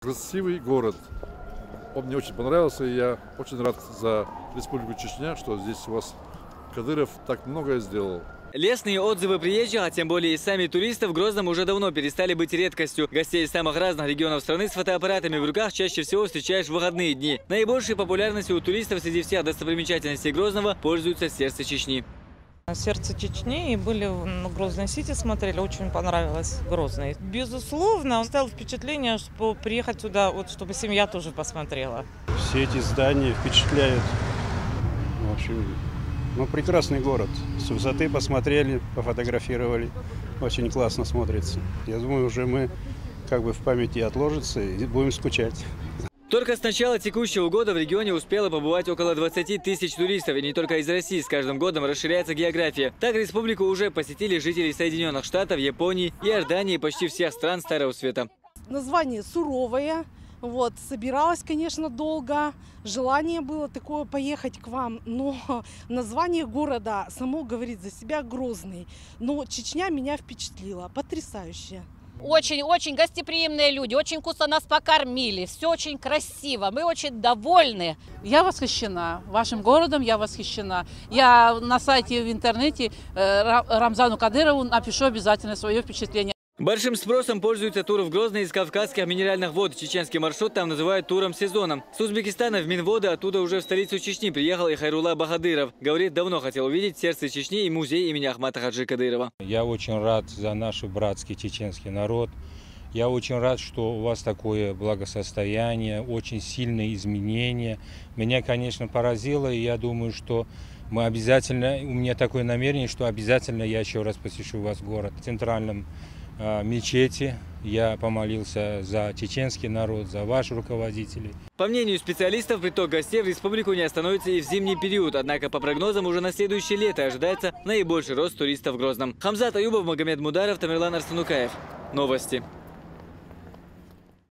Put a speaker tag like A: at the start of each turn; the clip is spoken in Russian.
A: Красивый город. Он мне очень понравился, и я очень рад за Республику Чечня, что здесь у вас Кадыров так многое сделал.
B: Лестные отзывы приезжих, а тем более и сами туристов, в Грозном уже давно перестали быть редкостью. Гостей из самых разных регионов страны с фотоаппаратами в руках чаще всего встречаешь в выходные дни. Наибольшей популярностью у туристов среди всех достопримечательностей Грозного пользуется сердце Чечни.
C: Сердце Чечни, и были на Грозный-Сити, смотрели, очень понравилось Грозный. Безусловно, оставил впечатление, что приехать сюда, вот, чтобы семья тоже посмотрела.
D: Все эти здания впечатляют. В общем, прекрасный город. С высоты посмотрели, пофотографировали. Очень классно смотрится. Я думаю, уже мы как бы в памяти отложится и будем скучать.
B: Только с начала текущего года в регионе успело побывать около 20 тысяч туристов. И не только из России. С каждым годом расширяется география. Так республику уже посетили жители Соединенных Штатов, Японии, Иордании и почти всех стран Старого Света.
E: Название суровое. Вот, собиралась, конечно, долго. Желание было такое поехать к вам. Но название города само говорит за себя — Грозный. Но Чечня меня впечатлила. Потрясающе.
F: Очень гостеприимные люди, очень вкусно нас покормили, все очень красиво, мы очень довольны.
G: Я восхищена вашим городом, я восхищена. Я на сайте в интернете Рамзану Кадырову напишу обязательно свое впечатление.
B: Большим спросом пользуется тур в Грозный из Кавказских минеральных вод. Чеченский маршрут там называют туром сезоном. С Узбекистана в Минводы, оттуда уже в столицу Чечни приехал и Хайрулла Бахадыров. Говорит, давно хотел увидеть сердце Чечни и музей имени Ахмата Хаджи Кадырова.
H: Я очень рад за наш братский чеченский народ. Я очень рад, что у вас такое благосостояние, очень сильные изменения. Меня, конечно, поразило, и я думаю, что мы обязательно, у меня такое намерение, что обязательно я еще раз посещу вас город. В центральном мечети я помолился за чеченский народ, за ваших руководителей.
B: По мнению специалистов, приток гостей в республику не остановится и в зимний период. Однако, по прогнозам, уже на следующее лето ожидается наибольший рост туристов в Грозном. Хамзат Аюбов, Магомед Мударов, Тамерлан Арстанукаев. Новости.